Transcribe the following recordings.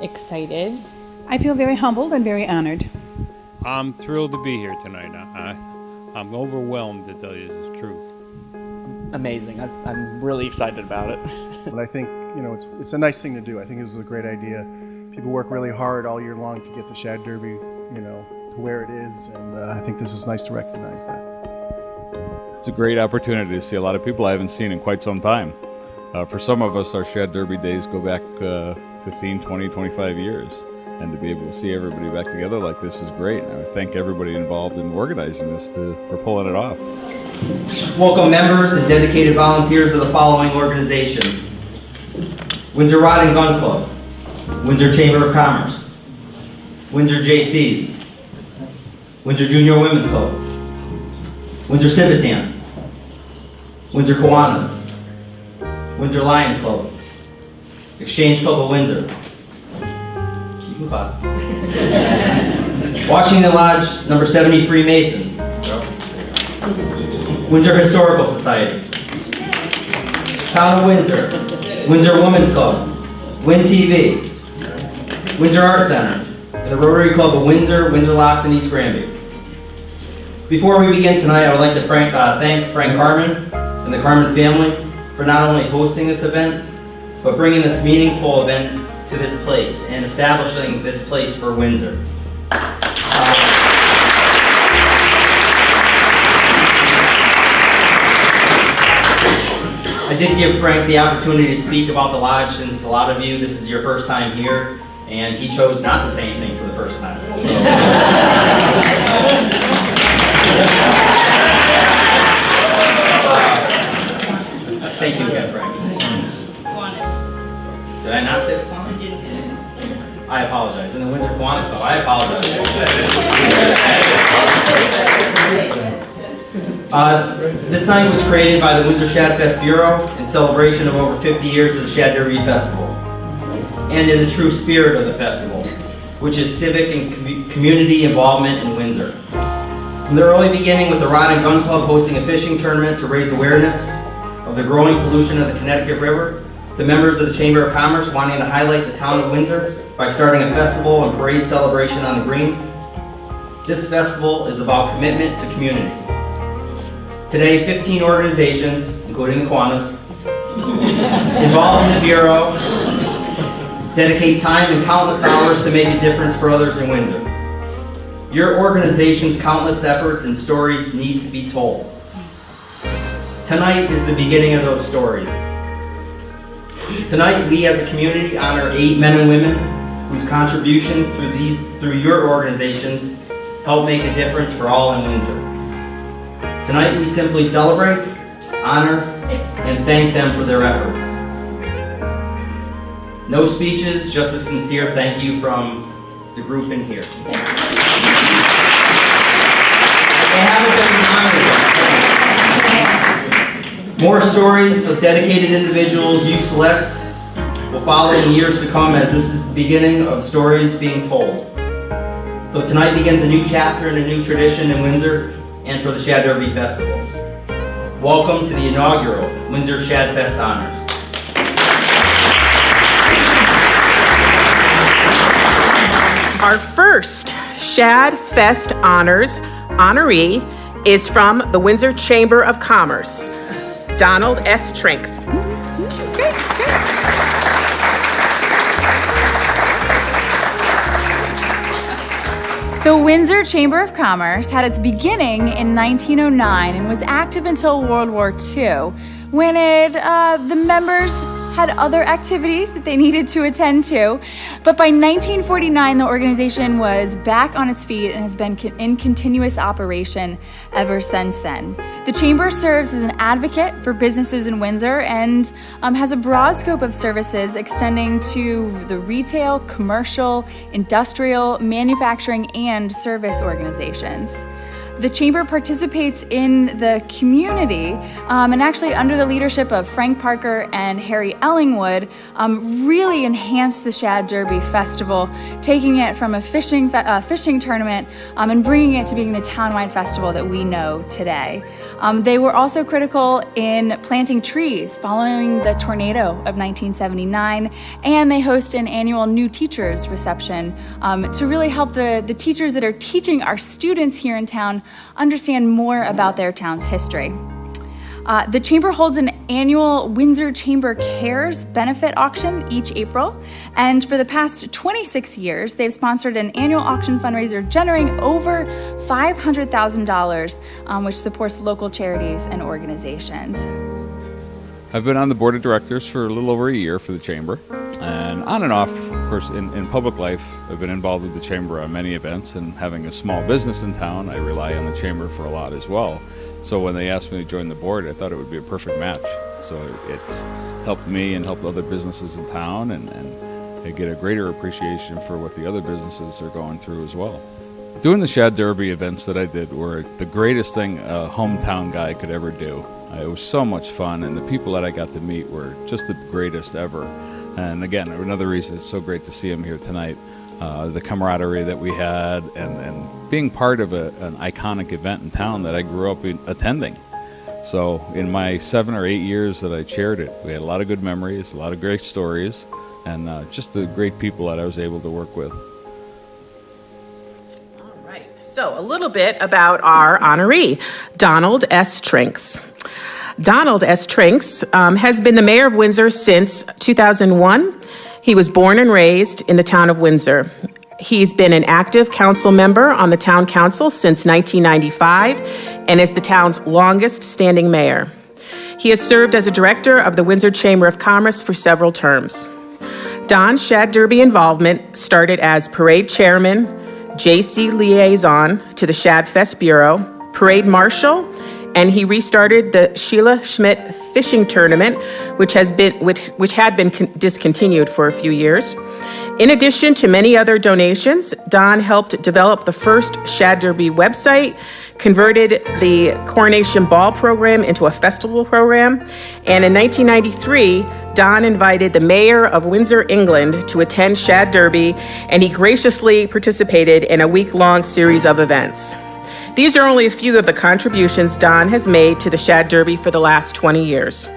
excited. I feel very humbled and very honored. I'm thrilled to be here tonight. I'm overwhelmed, to tell you the truth. Amazing. I'm really excited about it. But I think, it's a nice thing to do. I think it was a great idea. People work really hard all year long to get the Shad Derby, to where it is, and I think this is nice to recognize that. It's a great opportunity to see a lot of people I haven't seen in quite some time. For some of us, our Shad Derby days go back 15, 20, 25 years. And to be able to see everybody back together like this is great. And I thank everybody involved in organizing this for pulling it off. Welcome members and dedicated volunteers of the following organizations: Windsor Rod and Gun Club, Windsor Chamber of Commerce, Windsor JCs, Windsor Junior Women's Club, Windsor Civitan, Windsor Kiwanis, Windsor Lions Club, Exchange Club of Windsor, Washington Lodge number 70 Freemasons, Windsor Historical Society, Town of Windsor, Windsor Women's Club, Win TV, Windsor Art Center, and the Rotary Club of Windsor, Windsor Locks, and East Granby. Before we begin tonight, I would like to thank Frank Carmen and the Carmen family for not only hosting this event, but bringing this meaningful event to this place and establishing this place for Windsor. I did give Frank the opportunity to speak about the lodge, since a lot of you, this is your first time here, and he chose not to say anything for the first time. Thank you again, Frank. Did I not say the Kiwanis? I apologize. And the Windsor Kiwanis Club, I apologize. This night was created by the Windsor Shad Fest Bureau in celebration of over 50 years of the Shad Derby Festival, and in the true spirit of the festival, which is civic and community involvement in Windsor. From the early beginning with the Rod and Gun Club hosting a fishing tournament to raise awareness of the growing pollution of the Connecticut River, to members of the Chamber of Commerce wanting to highlight the town of Windsor by starting a festival and parade celebration on the green. This festival is about commitment to community. Today, 15 organizations, including the Kiwanis, involved in the Bureau, dedicate time and countless hours to make a difference for others in Windsor. Your organization's countless efforts and stories need to be told. Tonight is the beginning of those stories. Tonight, we as a community honor 8 men and women whose contributions through your organizations help make a difference for all in Windsor. Tonight, we simply celebrate, honor, and thank them for their efforts. No speeches, just a sincere thank you from the group in here. They haven't been honored yet. More stories of dedicated individuals you select will follow in the years to come, as this is the beginning of stories being told. So tonight begins a new chapter and a new tradition in Windsor and for the Shad Derby Festival. Welcome to the inaugural Windsor Shad Fest Honors. Our first Shad Fest Honors honoree is from the Windsor Chamber of Commerce, Donald S. Trinks. That's great. That's great. The Windsor Chamber of Commerce had its beginning in 1909 and was active until World War II, when the members had other activities that they needed to attend to. But by 1949, the organization was back on its feet and has been in continuous operation ever since then. The Chamber serves as an advocate for businesses in Windsor and has a broad scope of services extending to the retail, commercial, industrial, manufacturing, and service organizations. The Chamber participates in the community, and actually under the leadership of Frank Parker and Harry Ellingwood, really enhanced the Shad Derby Festival, taking it from a fishing tournament and bringing it to being the townwide festival that we know today. They were also critical in planting trees following the tornado of 1979, and they host an annual new teachers reception to really help the teachers that are teaching our students here in town understand more about their town's history. The Chamber holds an annual Windsor Chamber Cares benefit auction each April, and for the past 26 years, they've sponsored an annual auction fundraiser generating over $500,000, which supports local charities and organizations. I've been on the board of directors for a little over a year for the Chamber, and on and off, of course, in public life, I've been involved with the Chamber on many events, and having a small business in town, I rely on the Chamber for a lot as well. So when they asked me to join the board, I thought it would be a perfect match. So it's helped me and helped other businesses in town, and I get a greater appreciation for what the other businesses are going through as well. Doing the Shad Derby events that I did were the greatest thing a hometown guy could ever do. It was so much fun, and the people that I got to meet were just the greatest ever. And again, another reason it's so great to see them here tonight, the camaraderie that we had, and being part of an iconic event in town that I grew up attending. So in my 7 or 8 years that I chaired it, we had a lot of good memories, a lot of great stories, and just the great people that I was able to work with. All right, so a little bit about our honoree, Donald S. Trinks. Donald S. Trinks has been the mayor of Windsor since 2001. He was born and raised in the town of Windsor. He's been an active council member on the town council since 1995 and is the town's longest standing mayor. He has served as a director of the Windsor Chamber of Commerce for several terms. Don's Shad Derby involvement started as parade chairman, JC liaison to the Shad Fest Bureau, parade marshal, and he restarted the Sheila Schmidt fishing tournament, which had been discontinued for a few years. In addition to many other donations, Don helped develop the first Shad Derby website, converted the Coronation Ball program into a festival program, and in 1993, Don invited the mayor of Windsor, England, to attend Shad Derby, and he graciously participated in a week-long series of events. These are only a few of the contributions Don has made to the Shad Derby for the last 20 years.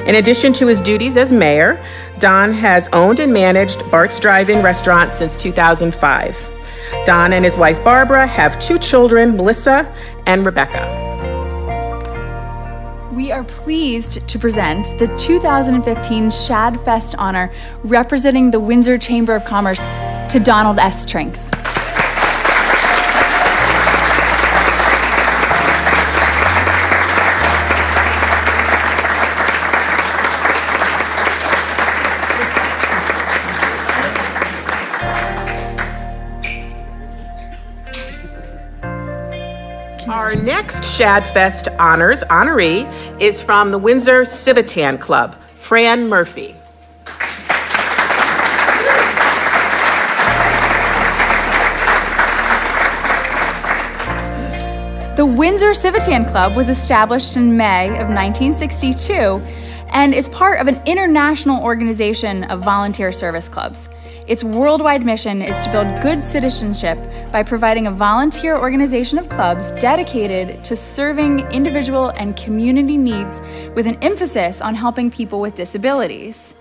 In addition to his duties as mayor, Don has owned and managed Bart's Drive-In restaurant since 2005. Don and his wife Barbara have 2 children, Melissa and Rebecca. We are pleased to present the 2015 Shad Fest honor representing the Windsor Chamber of Commerce to Donald S. Trinks. Our next Shad Fest honoree is from the Windsor Civitan Club, Fran Murphy. The Windsor Civitan Club was established in May of 1962 and is part of an international organization of volunteer service clubs. Its worldwide mission is to build good citizenship by providing a volunteer organization of clubs dedicated to serving individual and community needs with an emphasis on helping people with disabilities.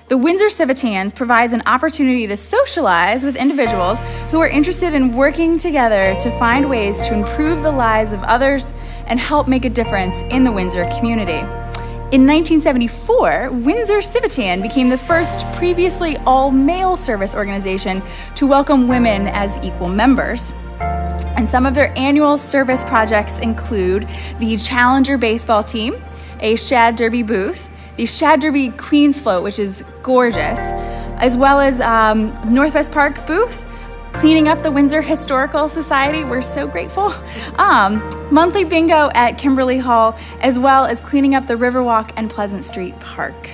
The Windsor Civitans provides an opportunity to socialize with individuals who are interested in working together to find ways to improve the lives of others and help make a difference in the Windsor community. In 1974, Windsor Civitan became the first previously all-male service organization to welcome women as equal members. And some of their annual service projects include the Challenger baseball team, a Shad Derby booth, the Shad Derby Queens Float, which is gorgeous, as well as Northwest Park booth, cleaning up the Windsor Historical Society, we're so grateful, monthly bingo at Kimberly Hall, as well as cleaning up the Riverwalk and Pleasant Street Park.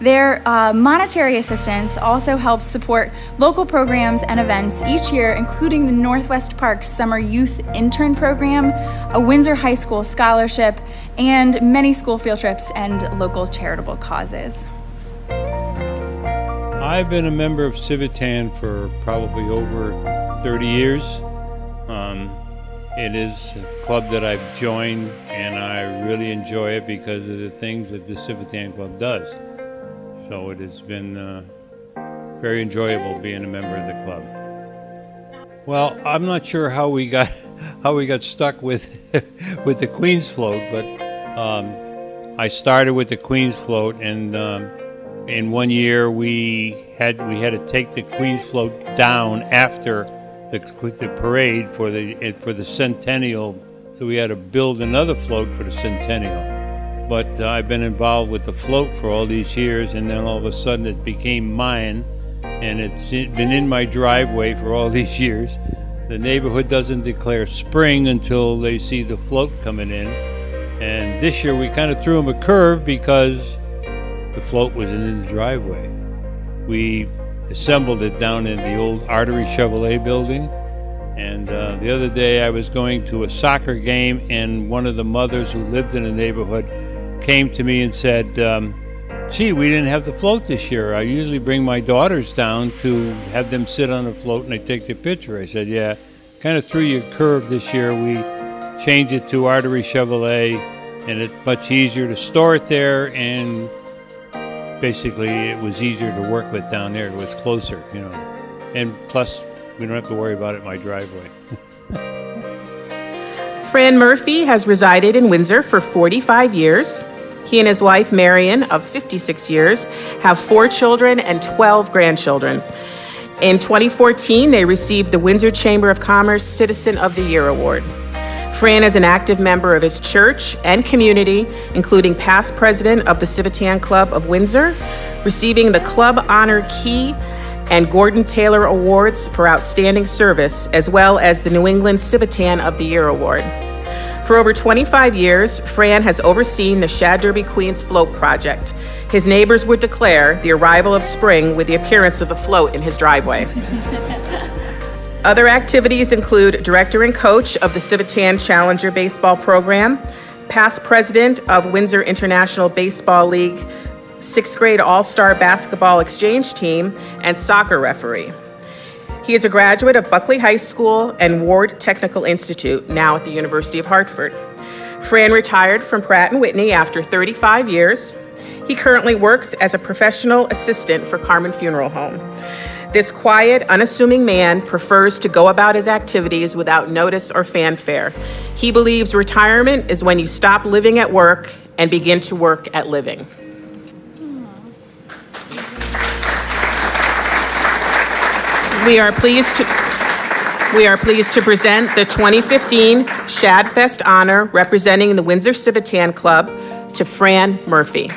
Their monetary assistance also helps support local programs and events each year, including the Northwest Park Summer Youth Intern Program, a Windsor High School scholarship, and many school field trips and local charitable causes. I've been a member of Civitan for probably over 30 years. It is a club that I've joined, and I really enjoy it because of the things that the Civitan Club does. So it has been very enjoyable being a member of the club. Well, I'm not sure how we got stuck with with the Queen's Float, but I started with the Queen's Float, and in one year we had to take the Queen's Float down after the parade for the centennial, so we had to build another float for the centennial. But I've been involved with the float for all these years, and then all of a sudden it became mine, and it's been in my driveway for all these years. The neighborhood doesn't declare spring until they see the float coming in, and this year we kind of threw them a curve because the float was in the driveway. We assembled it down in the old Artery Chevrolet building, and the other day I was going to a soccer game, and one of the mothers who lived in the neighborhood came to me and said, gee, we didn't have the float this year. I usually bring my daughters down to have them sit on the float and they take the picture. I said, yeah, kind of threw you a curve this year. We changed it to Artery Chevrolet, and it's much easier to store it there, and basically it was easier to work with down there. It was closer, you know. And plus, we don't have to worry about it in my driveway. Fran Murphy has resided in Windsor for 45 years. He and his wife, Marion, of 56 years, have 4 children and 12 grandchildren. In 2014, they received the Windsor Chamber of Commerce Citizen of the Year Award. Fran is an active member of his church and community, including past president of the Civitan Club of Windsor, receiving the Club Honor Key and Gordon Taylor Awards for outstanding service, as well as the New England Civitan of the Year Award. For over 25 years, Fran has overseen the Shad Derby Queen's Float project. His neighbors would declare the arrival of spring with the appearance of the float in his driveway. Other activities include director and coach of the Civitan Challenger Baseball Program, past president of Windsor International Baseball League, 6th grade All-Star Basketball Exchange Team, and soccer referee. He is a graduate of Buckley High School and Ward Technical Institute, now at the University of Hartford. Fran retired from Pratt & Whitney after 35 years. He currently works as a professional assistant for Carmen Funeral Home. This quiet, unassuming man prefers to go about his activities without notice or fanfare. He believes retirement is when you stop living at work and begin to work at living. We are pleased to present the 2015 Shad Fest Honor representing the Windsor Civitan Club to Fran Murphy.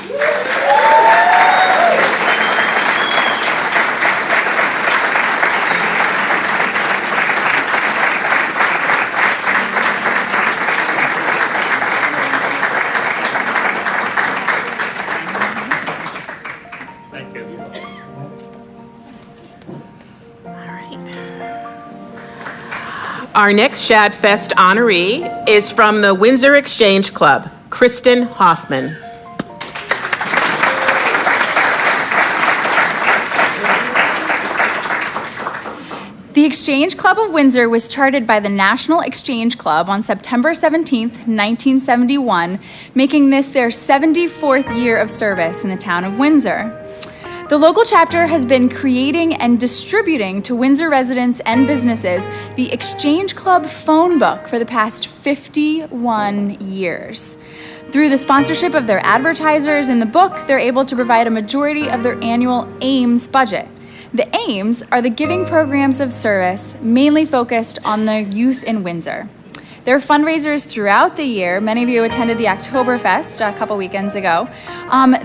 Our next Shad Fest honoree is from the Windsor Exchange Club, Kristen Hoffman. The Exchange Club of Windsor was chartered by the National Exchange Club on September 17, 1971, making this their 74th year of service in the town of Windsor. The local chapter has been creating and distributing to Windsor residents and businesses the Exchange Club phone book for the past 51 years. Through the sponsorship of their advertisers in the book, they're able to provide a majority of their annual AIMS budget. The AIMS are the giving programs of service mainly focused on the youth in Windsor. There are fundraisers throughout the year. Many of you attended the Oktoberfest a couple weekends ago.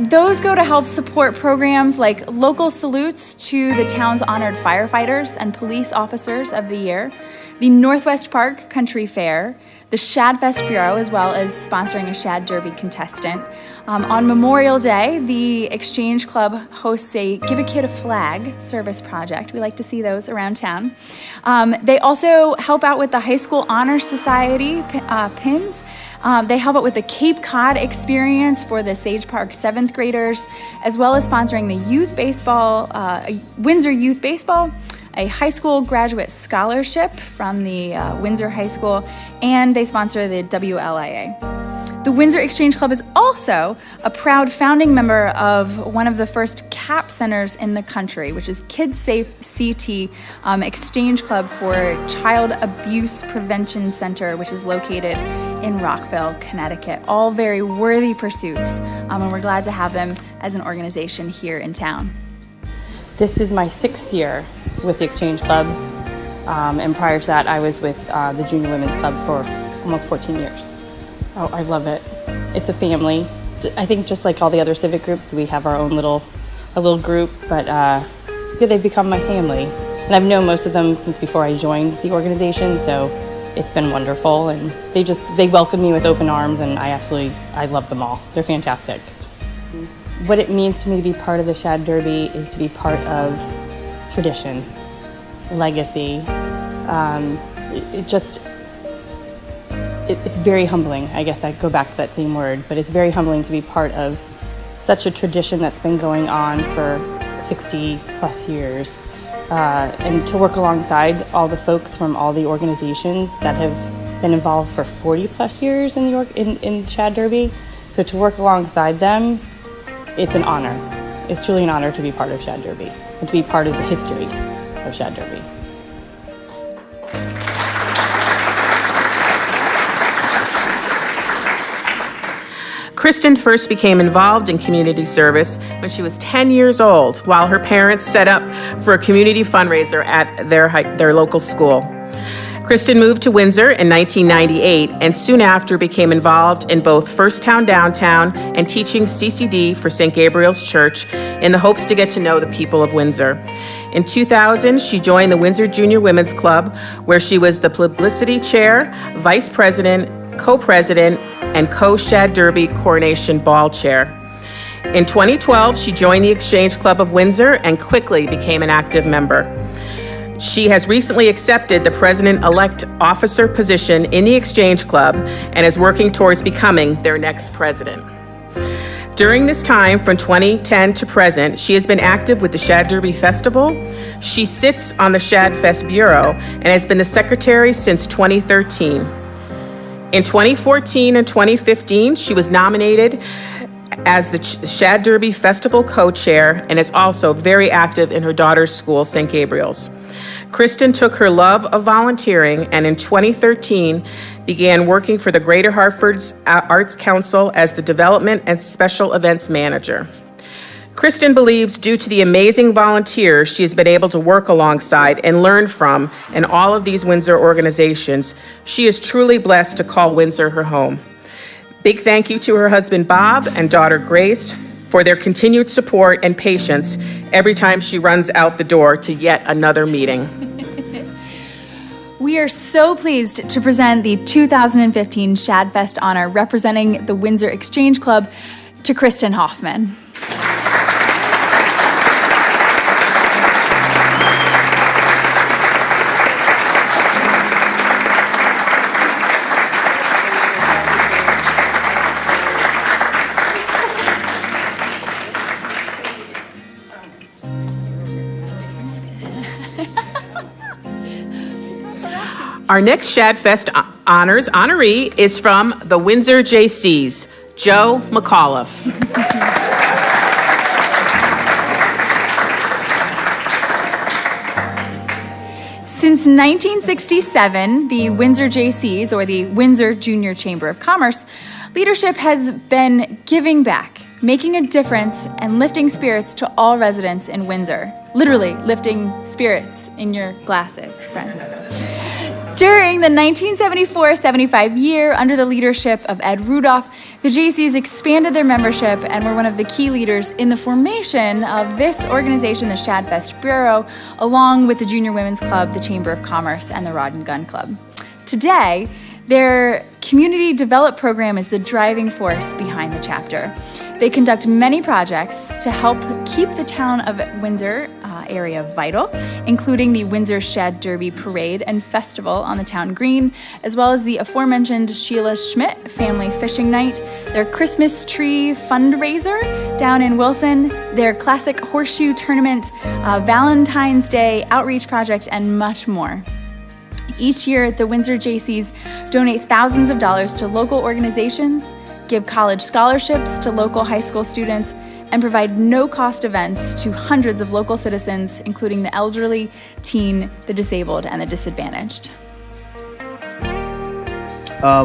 Those go to help support programs like local salutes to the town's honored firefighters and police officers of the year, the Northwest Park Country Fair, the Shad Fest Bureau, as well as sponsoring a Shad Derby contestant. On Memorial Day, the Exchange Club hosts a Give a Kid a Flag service project. We like to see those around town. They also help out with the High School Honor Society pins. They help out with the Cape Cod experience for the Sage Park 7th graders, as well as sponsoring the youth baseball, Windsor Youth Baseball, a high school graduate scholarship from the Windsor High School, and they sponsor the WLIA. The Windsor Exchange Club is also a proud founding member of one of the first CAP centers in the country, which is Kids Safe CT Exchange Club for Child Abuse Prevention Center, which is located in Rockville, Connecticut. All very worthy pursuits, and we're glad to have them as an organization here in town. This is my 6th year with the Exchange Club, and prior to that I was with the Junior Women's Club for almost 14 years. Oh, I love it. It's a family. I think just like all the other civic groups, we have our own little group, but yeah, they've become my family. And I've known most of them since before I joined the organization, so it's been wonderful, and they welcome me with open arms, and I love them all. They're fantastic. What it means to me to be part of the Shad Derby is to be part of tradition, legacy. It's very humbling. I guess I go back to that same word, but it's very humbling to be part of such a tradition that's been going on for 60 plus years, and to work alongside all the folks from all the organizations that have been involved for 40 plus years in Shad Derby. So to work alongside them, it's an honor. It's truly an honor to be part of Shad Derby and to be part of the history of Shad Derby. Kristen first became involved in community service when she was 10 years old, while her parents set up for a community fundraiser at their local school. Kristen moved to Windsor in 1998 and soon after became involved in both First Town Downtown and teaching CCD for St. Gabriel's Church in the hopes to get to know the people of Windsor. In 2000, she joined the Windsor Junior Women's Club, where she was the publicity chair, vice president, co-president, and co-Shad Derby Coronation Ball Chair. In 2012, she joined the Exchange Club of Windsor and quickly became an active member. She has recently accepted the president-elect officer position in the Exchange Club and is working towards becoming their next president. During this time, from 2010 to present, she has been active with the Shad Derby Festival. She sits on the Shad Fest Bureau and has been the secretary since 2013. In 2014 and 2015, she was nominated as the Shad Derby Festival co-chair and is also very active in her daughter's school, St. Gabriel's. Kristen took her love of volunteering and in 2013 began working for the Greater Hartford's Arts Council as the Development and Special Events Manager. Kristen believes due to the amazing volunteers she has been able to work alongside and learn from in all of these Windsor organizations, she is truly blessed to call Windsor her home. Big thank you to her husband Bob and daughter Grace for their continued support and patience every time she runs out the door to yet another meeting. We are so pleased to present the 2015 Shad Fest honor representing the Windsor Exchange Club to Kristen Hoffman. Our next Shad Fest Honors honoree is from the Windsor JCs, Joe McAuliffe. Since 1967, the Windsor JCs, or the Windsor Junior Chamber of Commerce, leadership has been giving back, making a difference, and lifting spirits to all residents in Windsor. Literally lifting spirits in your glasses, friends. During the 1974-75 year, under the leadership of Ed Rudolph, the JCs expanded their membership and were one of the key leaders in the formation of this organization, the Shad Fest Bureau, along with the Junior Women's Club, the Chamber of Commerce, and the Rod and Gun Club. Today, Their community develop program is the driving force behind the chapter. They conduct many projects to help keep the town of Windsor area vital, including the Windsor Shad Derby Parade and Festival on the town green, as well as the aforementioned Sheila Schmidt Family Fishing Night, their Christmas tree fundraiser down in Wilson, their classic horseshoe tournament, Valentine's Day outreach project, and much more. Each year, the Windsor Jaycees donate thousands of dollars to local organizations, give college scholarships to local high school students, and provide no-cost events to hundreds of local citizens, including the elderly, teen, the disabled, and the disadvantaged.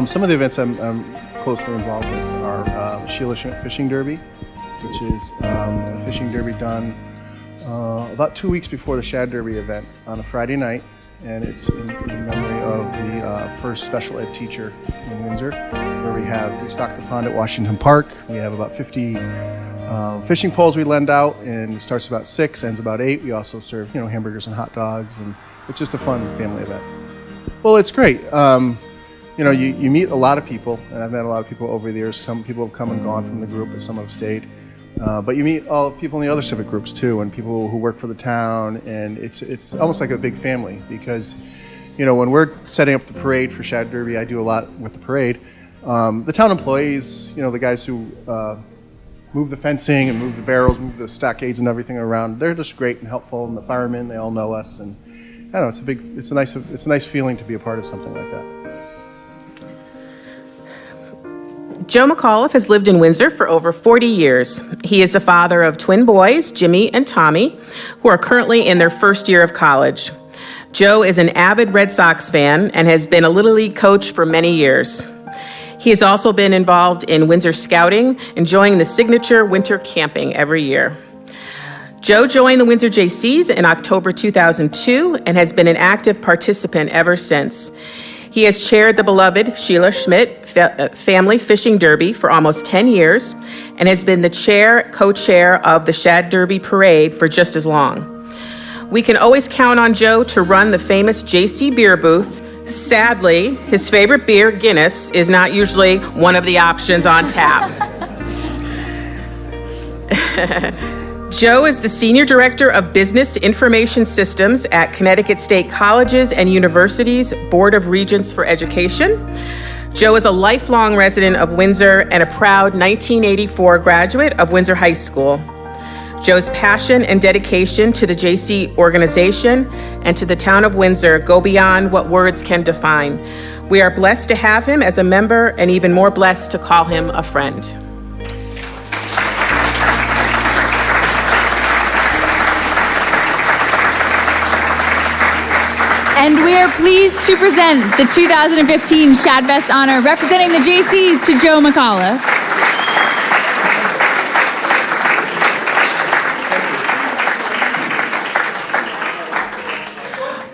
Some of the events I'm closely involved with are Sheila Schmidt Fishing Derby, which is a fishing derby done about 2 weeks before the Shad Derby event on a Friday night, and it's in memory of the first special ed teacher in Windsor, where we stock the pond at Washington Park. We have about 50 fishing poles we lend out, and it starts about 6, ends about 8. We also serve, hamburgers and hot dogs, and it's just a fun family event. Well, it's great. You meet a lot of people, and I've met a lot of people over the years. Some people have come and gone from the group, but some have stayed. But you meet all the people in the other civic groups too, and people who work for the town, and it's almost like a big family, because when we're setting up the parade for Shad Derby, I do a lot with the parade. The town employees, the guys who move the fencing and move the barrels, move the stockades and everything around, they're just great and helpful, and the firemen, they all know us, and I don't know, it's a nice feeling to be a part of something like that. Joe McAuliffe has lived in Windsor for over 40 years. He is the father of twin boys, Jimmy and Tommy, who are currently in their first year of college. Joe is an avid Red Sox fan and has been a Little League coach for many years. He has also been involved in Windsor Scouting, enjoying the signature winter camping every year. Joe joined the Windsor Jaycees in October 2002 and has been an active participant ever since. He has chaired the beloved Sheila Schmidt Family Fishing Derby for almost 10 years and has been the co-chair of the Shad Derby Parade for just as long. We can always count on Joe to run the famous JC beer booth. Sadly, his favorite beer, Guinness, is not usually one of the options on tap. Joe is the Senior Director of Business Information Systems at Connecticut State Colleges and Universities Board of Regents for Education. Joe is a lifelong resident of Windsor and a proud 1984 graduate of Windsor High School. Joe's passion and dedication to the JC organization and to the town of Windsor go beyond what words can define. We are blessed to have him as a member and even more blessed to call him a friend. And we are pleased to present the 2015 Shadfest Honor representing the Jaycees to Joe McAuliffe.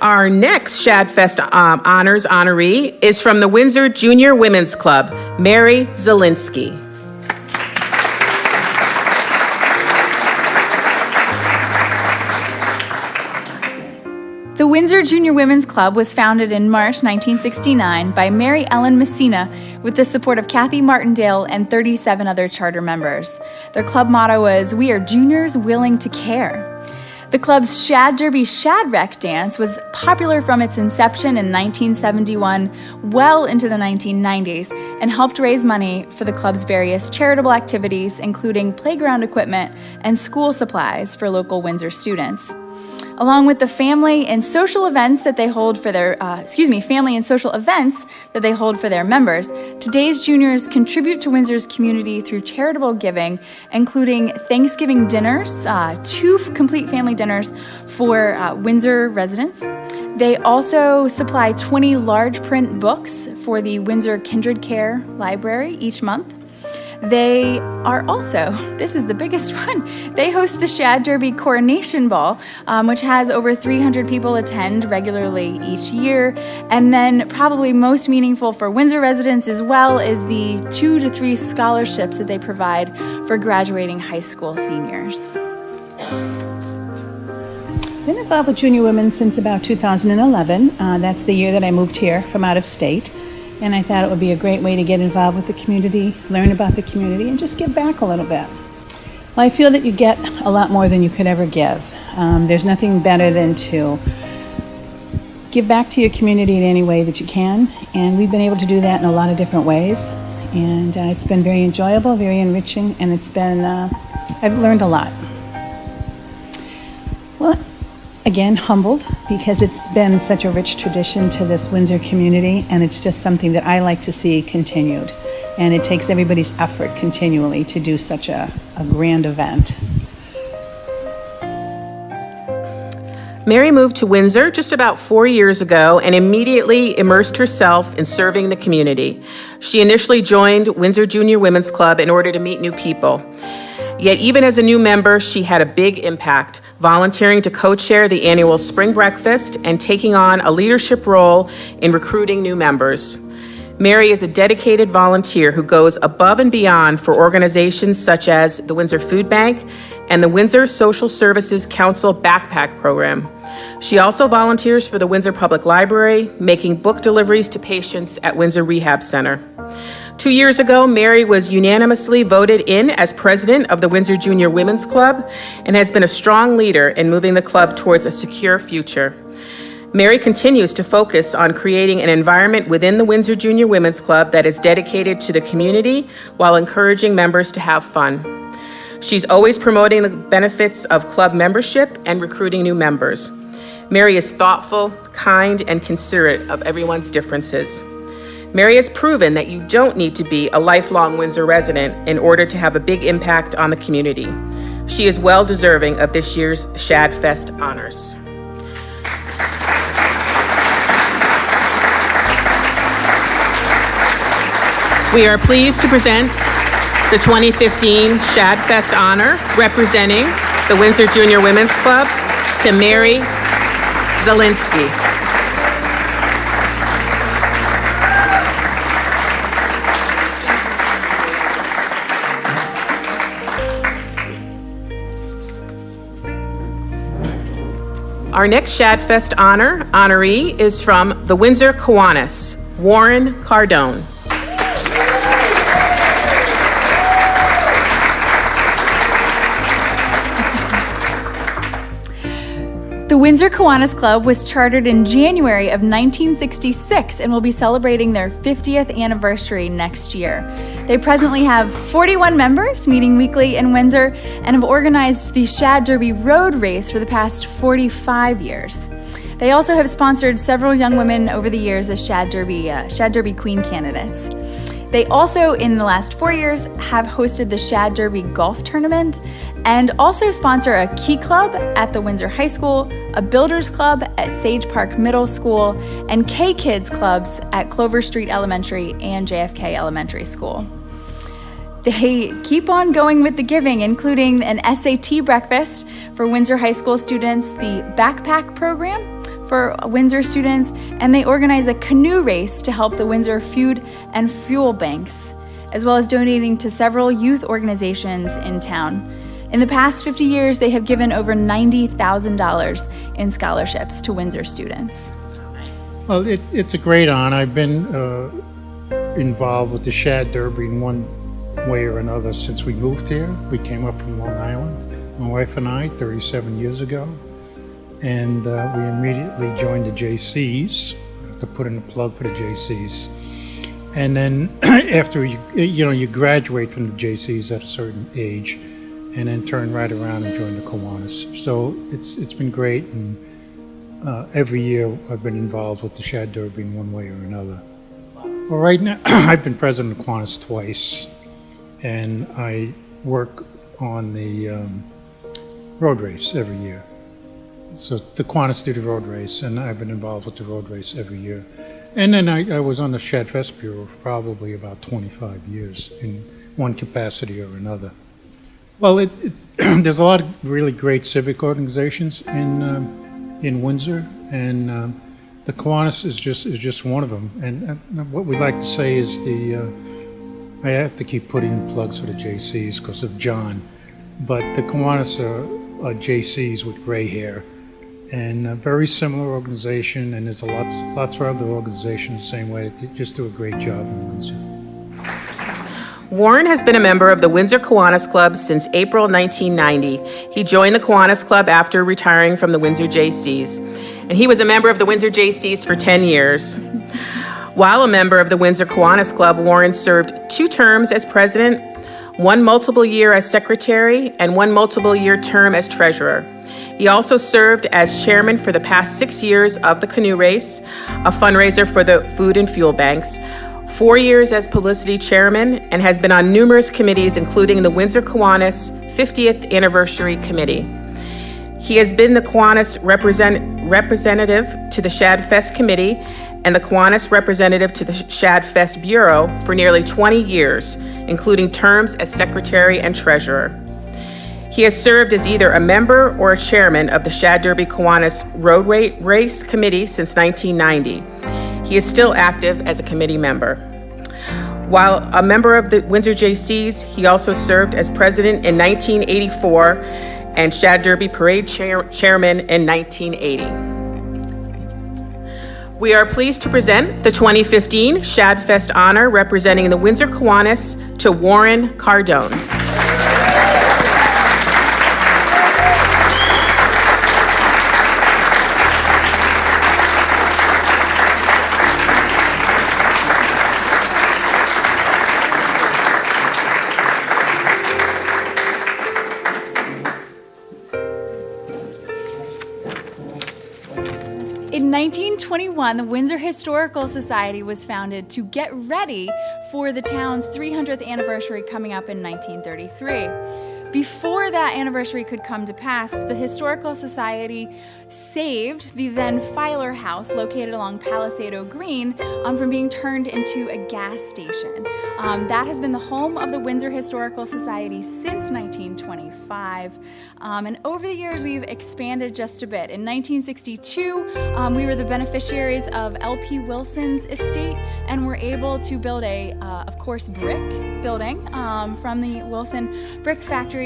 Our next Shadfest Honors honoree is from the Windsor Junior Women's Club, Mary Zielinski. The Windsor Junior Women's Club was founded in March 1969 by Mary Ellen Messina with the support of Kathy Martindale and 37 other charter members. Their club motto was, "We are juniors willing to care." The club's Shad Derby Shad Wreck dance was popular from its inception in 1971 well into the 1990s and helped raise money for the club's various charitable activities, including playground equipment and school supplies for local Windsor students. Along with the family and social events that they hold for their members, today's juniors contribute to Windsor's community through charitable giving, including Thanksgiving dinners, 2 complete family dinners for Windsor residents. They also supply 20 large print books for the Windsor Kindred Care Library each month. They are also, this is the biggest one, they host the Shad Derby Coronation Ball, which has over 300 people attend regularly each year. And then probably most meaningful for Windsor residents as well is the 2 to 3 scholarships that they provide for graduating high school seniors. Been involved with Junior Women since about 2011. That's the year that I moved here from out of state. And I thought it would be a great way to get involved with the community, learn about the community, and just give back a little bit. Well, I feel that you get a lot more than you could ever give. There's nothing better than to give back to your community in any way that you can, and we've been able to do that in a lot of different ways. And it's been very enjoyable, very enriching, and it's been, I've learned a lot. Well, again, humbled, because it's been such a rich tradition to this Windsor community, and it's just something that I like to see continued. And it takes everybody's effort continually to do such a grand event. Mary moved to Windsor just about 4 years ago and immediately immersed herself in serving the community. She initially joined Windsor Junior Women's Club in order to meet new people. Yet even as a new member, she had a big impact, volunteering to co-chair the annual spring breakfast and taking on a leadership role in recruiting new members. Mary is a dedicated volunteer who goes above and beyond for organizations such as the Windsor Food Bank and the Windsor Social Services Council Backpack Program. She also volunteers for the Windsor Public Library, making book deliveries to patients at Windsor Rehab Center. 2 years ago, Mary was unanimously voted in as president of the Windsor Junior Women's Club and has been a strong leader in moving the club towards a secure future. Mary continues to focus on creating an environment within the Windsor Junior Women's Club that is dedicated to the community while encouraging members to have fun. She's always promoting the benefits of club membership and recruiting new members. Mary is thoughtful, kind, and considerate of everyone's differences. Mary has proven that you don't need to be a lifelong Windsor resident in order to have a big impact on the community. She is well deserving of this year's Shad Fest honors. We are pleased to present the 2015 Shad Fest honor representing the Windsor Junior Women's Club to Mary Zielinski. Our next Shad Fest honoree is from the Windsor Kiwanis, Warren Cardone. The Windsor Kiwanis Club was chartered in January of 1966 and will be celebrating their 50th anniversary next year. They presently have 41 members meeting weekly in Windsor and have organized the Shad Derby Road Race for the past 45 years. They also have sponsored several young women over the years as Shad Derby Queen candidates. They also, in the last 4 years, have hosted the Shad Derby Golf Tournament and also sponsor a Key Club at the Windsor High School, a Builders Club at Sage Park Middle School, and K-Kids Clubs at Clover Street Elementary and JFK Elementary School. They keep on going with the giving, including an SAT breakfast for Windsor High School students, the Backpack Program for Windsor students, and they organize a canoe race to help the Windsor Food and Fuel Banks, as well as donating to several youth organizations in town. In the past 50 years, they have given over $90,000 in scholarships to Windsor students. Well, it's a great honor. I've been involved with the Shad Derby in one way or another since we moved here. We came up from Long Island, my wife and I, 37 years ago. And we immediately joined the JCs, to put in a plug for the JCs. And then after you graduate from the JCs at a certain age, and then turn right around and join the Kiwanis. So it's been great, and every year I've been involved with the Shad Derby in one way or another. Well, right now I've been president of Kiwanis twice, and I work on the road race every year. So the Kiwanis do the road race, and I've been involved with the road race every year. And then I was on the Shad Fest Bureau for probably about 25 years in one capacity or another. Well, there's a lot of really great civic organizations in Windsor, and the Kiwanis is just one of them. And what we like to say is I have to keep putting plugs for the JCs because of John, but the Kiwanis are JCs with gray hair. and a very similar organization, and there's lots of other organizations the same way. They just do a great job in Windsor. Warren has been a member of the Windsor Kiwanis Club since April 1990. He joined the Kiwanis Club after retiring from the Windsor Jaycees, and he was a member of the Windsor Jaycees for 10 years. While a member of the Windsor Kiwanis Club, Warren served 2 terms as president, 1 multiple year as secretary, and 1 multiple year term as treasurer. He also served as chairman for the past 6 years of the Canoe Race, a fundraiser for the food and fuel banks, 4 years as publicity chairman, and has been on numerous committees, including the Windsor Kiwanis 50th Anniversary Committee. He has been the Kiwanis representative to the Shad Fest Committee and the Kiwanis representative to the Shad Fest Bureau for nearly 20 years, including terms as secretary and treasurer. He has served as either a member or a chairman of the Shad Derby Kiwanis Road Race Committee since 1990. He is still active as a committee member. While a member of the Windsor Jaycees, he also served as president in 1984 and Shad Derby Parade chairman in 1980. We are pleased to present the 2015 Shad Fest honor representing the Windsor Kiwanis to Warren Cardone. In 1921, the Windsor Historical Society was founded to get ready for the town's 300th anniversary coming up in 1933. Before that anniversary could come to pass, the Historical Society saved the then Filer House, located along Palisado Green, from being turned into a gas station. That has been the home of the Windsor Historical Society since 1925. And over the years, we've expanded just a bit. In 1962, we were the beneficiaries of L.P. Wilson's estate and were able to build a, of course, brick building from the Wilson brick factories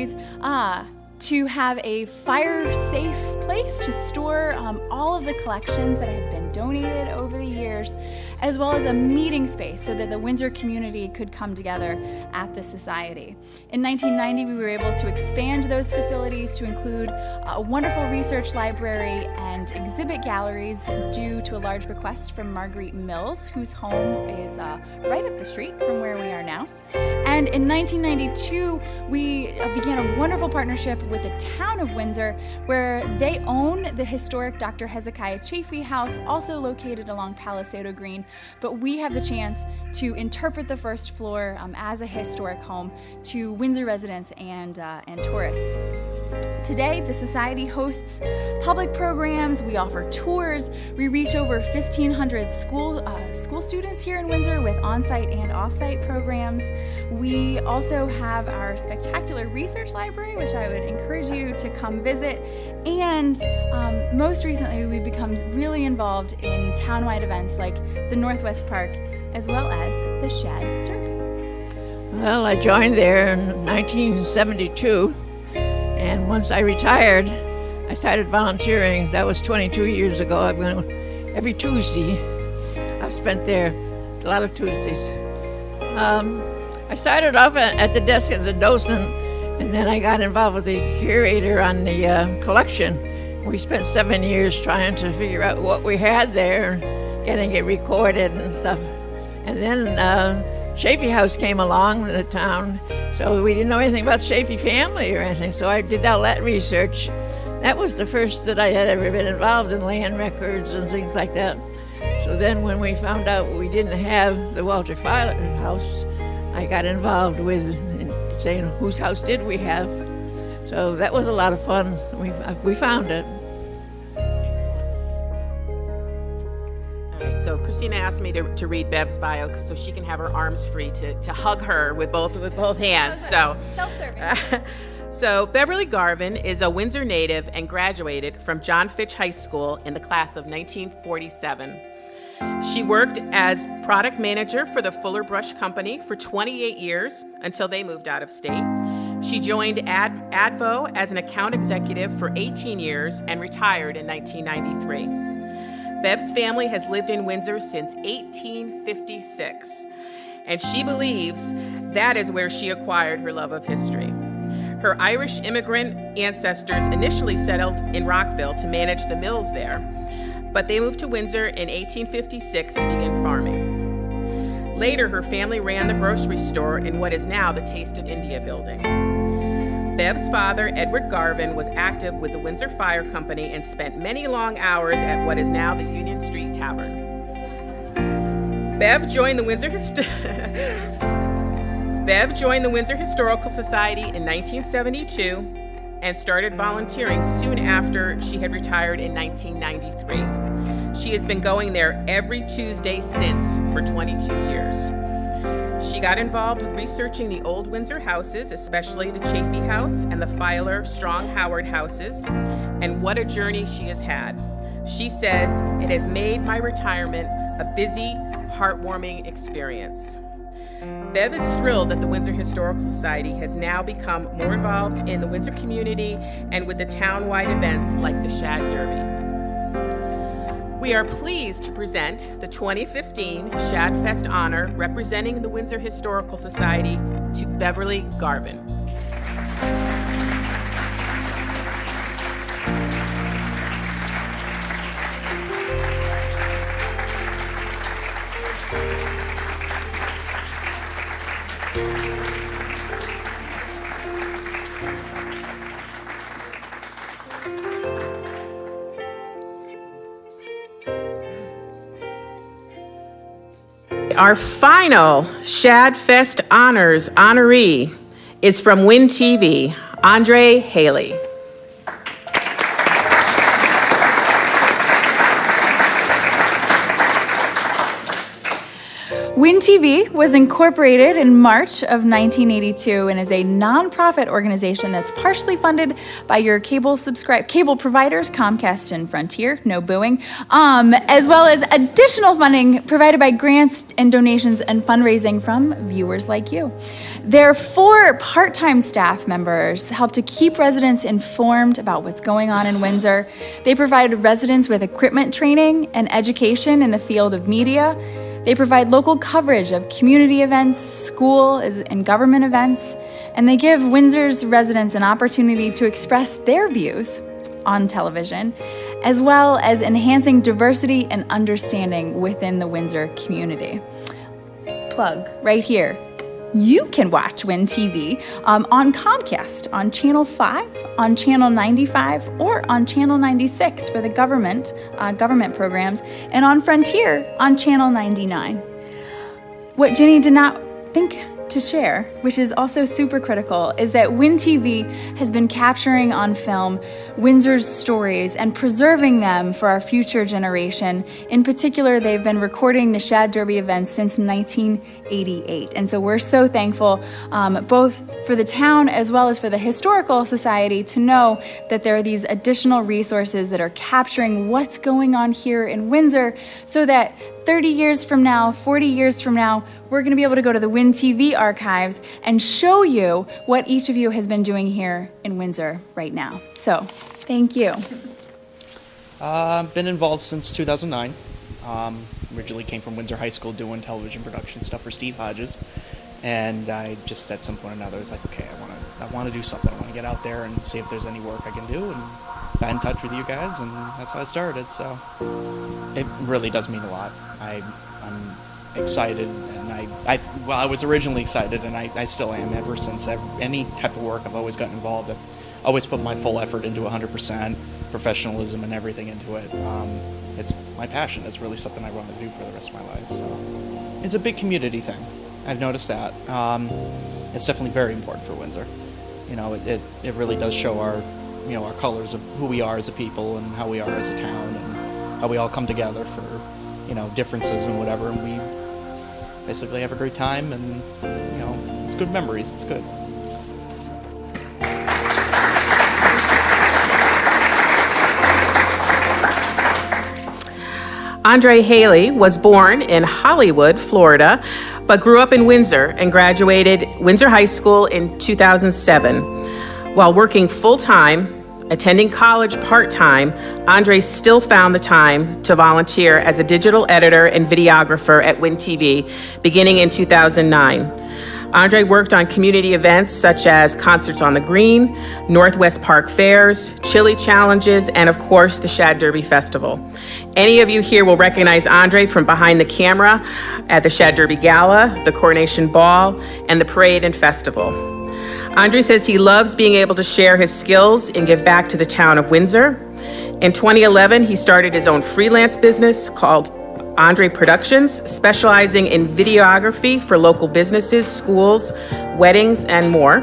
to have a fire-safe place to store all of the collections that had been donated over the years, as well as a meeting space so that the Windsor community could come together at the society. In 1990, we were able to expand those facilities to include a wonderful research library and exhibit galleries due to a large bequest from Marguerite Mills, whose home is right up the street from where we are now. And in 1992, we began a wonderful partnership with the town of Windsor, where they own the historic Dr. Hezekiah Chafee House, also located along Palisado Green. But we have the chance to interpret the first floor as a historic home to Windsor residents and tourists. Today, the Society hosts public programs, we offer tours, we reach over 1,500 school students here in Windsor with on-site and off-site programs. We also have our spectacular research library, which I would encourage you to come visit. And most recently, we've become really involved in townwide events like the Northwest Park, as well as the Shad Derby. Well, I joined there in 1972. And once I retired, I started volunteering. That was 22 years ago. I've been every Tuesday. I've spent there a lot of Tuesdays. I started off at the desk as a docent, and then I got involved with the curator on the collection. We spent 7 years trying to figure out what we had there and getting it recorded and stuff. And then Chafee House came along in the town, so we didn't know anything about the Chafee family or anything, so I did all that research. That was the first that I had ever been involved in land records and things like that. So then when we found out we didn't have the Walter Filer house, I got involved with saying whose house did we have. So that was a lot of fun. We found it. So Christina asked me to read Bev's bio so she can have her arms free to hug her with both hands. So, self-serving. So Beverly Garvin is a Windsor native and graduated from John Fitch High School in the class of 1947. She worked as product manager for the Fuller Brush Company for 28 years until they moved out of state. She joined ADVO as an account executive for 18 years and retired in 1993. Bev's family has lived in Windsor since 1856, and she believes that is where she acquired her love of history. Her Irish immigrant ancestors initially settled in Rockville to manage the mills there, but they moved to Windsor in 1856 to begin farming. Later, her family ran the grocery store in what is now the Taste of India building. Bev's father, Edward Garvin, was active with the Windsor Fire Company and spent many long hours at what is now the Union Street Tavern. Bev joined the Windsor Historical Society in 1972 and started volunteering soon after she had retired in 1993. She has been going there every Tuesday since for 22 years. She got involved with researching the old Windsor houses, especially the Chafee House and the Filer Strong Howard houses, and what a journey she has had. She says, "It has made my retirement a busy, heartwarming experience." Bev is thrilled that the Windsor Historical Society has now become more involved in the Windsor community and with the town-wide events like the Shad Derby. We are pleased to present the 2015 Shad Fest honor representing the Windsor Historical Society to Beverly Garvin. Our final Shad Fest Honors honoree is from Win TV, Andre Haley. Win TV was incorporated in March of 1982 and is a nonprofit organization that's partially funded by your cable providers, Comcast and Frontier, no booing, as well as additional funding provided by grants and donations and fundraising from viewers like you. Their 4 part-time staff members help to keep residents informed about what's going on in Windsor. They provide residents with equipment training and education in the field of media. They provide local coverage of community events, school and government events, and they give Windsor's residents an opportunity to express their views on television, as well as enhancing diversity and understanding within the Windsor community. Plug right here. You can watch Win TV on Comcast, on Channel 5, on Channel 95, or on Channel 96 for the government programs, and on Frontier on Channel 99. What Ginny did not think to share, which is also super critical, is that Win TV has been capturing on film Windsor's stories and preserving them for our future generation. In particular, they've been recording the Shad Derby events since 1988. And so we're so thankful, both for the town as well as for the Historical Society, to know that there are these additional resources that are capturing what's going on here in Windsor, so that 30 years from now, 40 years from now, we're going to be able to go to the Win TV archives and show you what each of you has been doing here in Windsor right now. So, thank you. I've been involved since 2009. Originally came from Windsor High School doing television production stuff for Steve Hodges. And I just, at some point or another, was like, okay, I want to do something. I want to get out there and see if there's any work I can do. And got in touch with you guys, and that's how I started. So it really does mean a lot. I'm excited, and I was originally excited, and I still am. Ever since any type of work I've always gotten involved, I've always put my full effort into 100%, professionalism and everything into it. It's my passion. It's really something I want to do for the rest of my life. So it's a big community thing. I've noticed that. It's definitely very important for Windsor. You know, it really does show our colors of who we are as a people and how we are as a town and how we all come together for, differences and whatever, and we basically have a great time, and, it's good memories. It's good. Andre Haley was born in Hollywood, Florida, but grew up in Windsor and graduated Windsor High School in 2007. While working full-time, attending college part-time, Andre still found the time to volunteer as a digital editor and videographer at WinTV beginning in 2009. Andre worked on community events such as Concerts on the Green, Northwest Park Fairs, Chili Challenges, and of course, the Shad Derby Festival. Any of you here will recognize Andre from behind the camera at the Shad Derby Gala, the Coronation Ball, and the Parade and Festival. Andre says he loves being able to share his skills and give back to the town of Windsor. In 2011, he started his own freelance business called Andre Productions, specializing in videography for local businesses, schools, weddings, and more.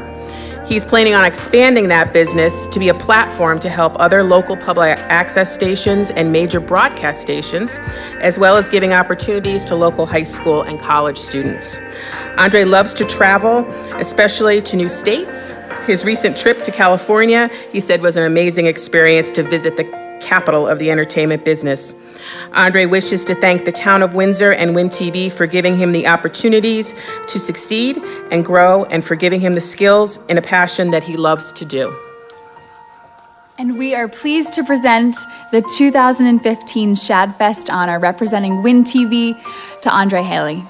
He's planning on expanding that business to be a platform to help other local public access stations and major broadcast stations, as well as giving opportunities to local high school and college students. Andre loves to travel, especially to new states. His recent trip to California, he said, was an amazing experience to visit the capital of the entertainment business. Andre wishes to thank the town of Windsor and WinTV for giving him the opportunities to succeed and grow, and for giving him the skills and a passion that he loves to do. And we are pleased to present the 2015 Shad Fest honor representing WinTV to Andre Haley.